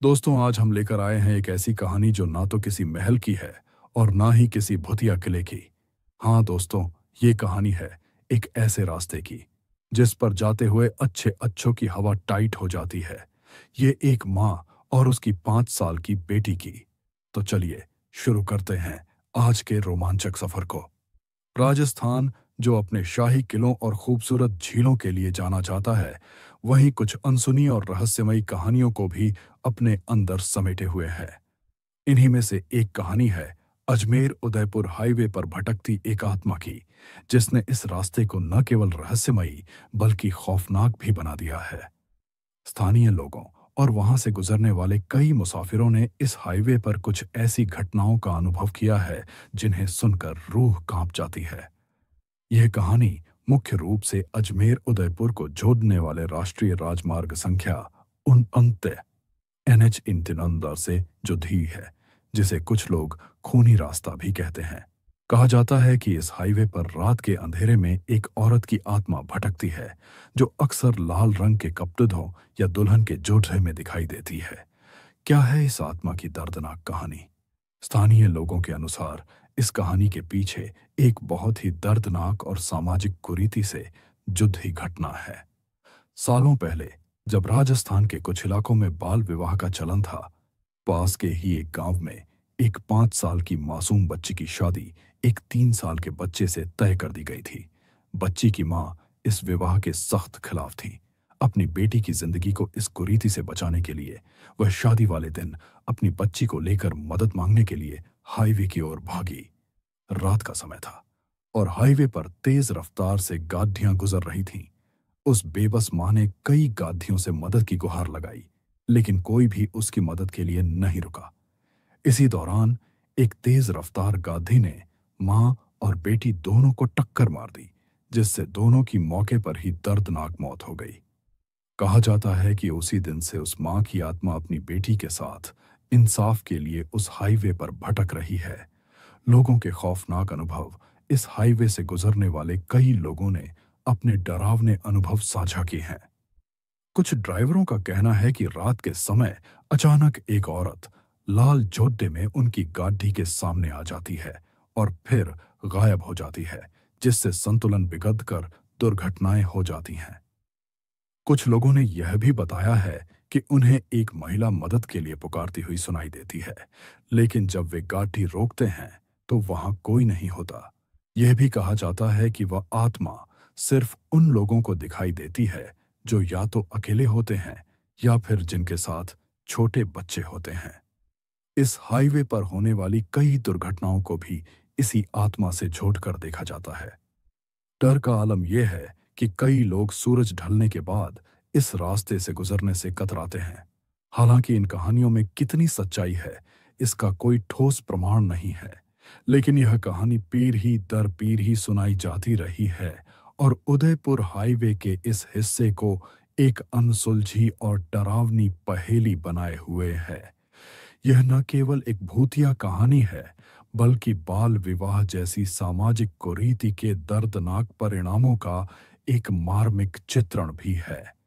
दोस्तों, आज हम लेकर आए हैं एक ऐसी कहानी जो ना तो किसी महल की है और ना ही किसी भूतिया किले की। हाँ दोस्तों, ये कहानी है एक ऐसे रास्ते की जिस पर जाते हुए अच्छे अच्छों की हवा टाइट हो जाती है। ये एक माँ और उसकी 5 साल की बेटी की। तो चलिए शुरू करते हैं आज के रोमांचक सफर को। राजस्थान, जो अपने शाही किलों और खूबसूरत झीलों के लिए जाना जाता है, वहीं कुछ अनसुनी और रहस्यमयी कहानियों को भी अपने अंदर समेटे हुए है। इन्हीं में से एक कहानी है अजमेर उदयपुर हाईवे पर भटकती एक आत्मा की, जिसने इस रास्ते को न केवल रहस्यमयी बल्कि खौफनाक भी बना दिया है। स्थानीय लोगों और वहां से गुजरने वाले कई मुसाफिरों ने इस हाईवे पर कुछ ऐसी घटनाओं का अनुभव किया है जिन्हें सुनकर रूह कांप जाती है। यह कहानी मुख्य रूप से अजमेर उदयपुर को जोड़ने वाले राष्ट्रीय राजमार्ग संख्या उन अंत्य NH 393 से जुड़ी है, जिसे कुछ लोग खूनी रास्ता भी कहते हैं। कहा जाता है कि इस हाईवे पर रात के अंधेरे में एक औरत की आत्मा भटकती है, जो अक्सर लाल रंग के कपड़ों या दुल्हन के जोड़े में दिखाई देती है। क्या है इस आत्मा की दर्दनाक कहानी? स्थानीय लोगों के अनुसार इस कहानी के पीछे एक बहुत ही दर्दनाक और सामाजिक कुरीति से जुड़ी घटना है। सालों पहले, जब राजस्थान के कुछ इलाकों में बाल विवाह का चलन था, पास के ही एक गांव में एक 5 साल की मासूम बच्ची की शादी एक 3 साल के बच्चे से तय कर दी गई थी। बच्ची की मां इस विवाह के सख्त खिलाफ थी। अपनी बेटी की जिंदगी को इस कुरीति से बचाने के लिए वह शादी वाले दिन अपनी बच्ची को लेकर मदद मांगने के लिए हाईवे की ओर भागी। रात का समय था और हाईवे पर तेज रफ्तार से गाड़ियां गुजर रही थीं। उस बेबस मां ने कई गाड़ियों से मदद की गुहार लगाई, लेकिन कोई भी उसकी मदद के लिए नहीं रुका। इसी दौरान एक तेज रफ्तार गाड़ी ने मां और बेटी दोनों को टक्कर मार दी, जिससे दोनों की मौके पर ही दर्दनाक मौत हो गई। कहा जाता है कि उसी दिन से उस मां की आत्मा अपनी बेटी के साथ इंसाफ के लिए उस हाईवे पर भटक रही है। लोगों के खौफनाक अनुभव, इस हाईवे से गुजरने वाले कई लोगों ने अपने डरावने अनुभव साझा किए हैं। कुछ ड्राइवरों का कहना है कि रात के समय अचानक एक औरत लाल जोडे में उनकी गाड़ी के सामने आ जाती है और फिर गायब हो जाती है, जिससे संतुलन बिगड़कर दुर्घटनाएं हो जाती हैं। कुछ लोगों ने यह भी बताया है कि उन्हें एक महिला मदद के लिए पुकारती हुई सुनाई देती है, लेकिन जब वे गाड़ी रोकते हैं तो वहां कोई नहीं होता। यह भी कहा जाता है कि वह आत्मा सिर्फ उन लोगों को दिखाई देती है जो या तो अकेले होते हैं या फिर जिनके साथ छोटे बच्चे होते हैं। इस हाईवे पर होने वाली कई दुर्घटनाओं को भी इसी आत्मा से जोड़कर देखा जाता है। डर का आलम यह है कि कई लोग सूरज ढलने के बाद इस रास्ते से गुजरने से कतराते हैं। हालांकि इन कहानियों में कितनी सच्चाई है, इसका कोई ठोस प्रमाण नहीं है, लेकिन यह कहानी पीढ़ी ही दर पीढ़ी सुनाई जाती रही है और उदयपुर हाईवे के इस हिस्से को एक अनसुलझी और डरावनी पहेली बनाए हुए है। यह न केवल एक भूतिया कहानी है, बल्कि बाल विवाह जैसी सामाजिक कुरीति के दर्दनाक परिणामों का एक मार्मिक चित्रण भी है।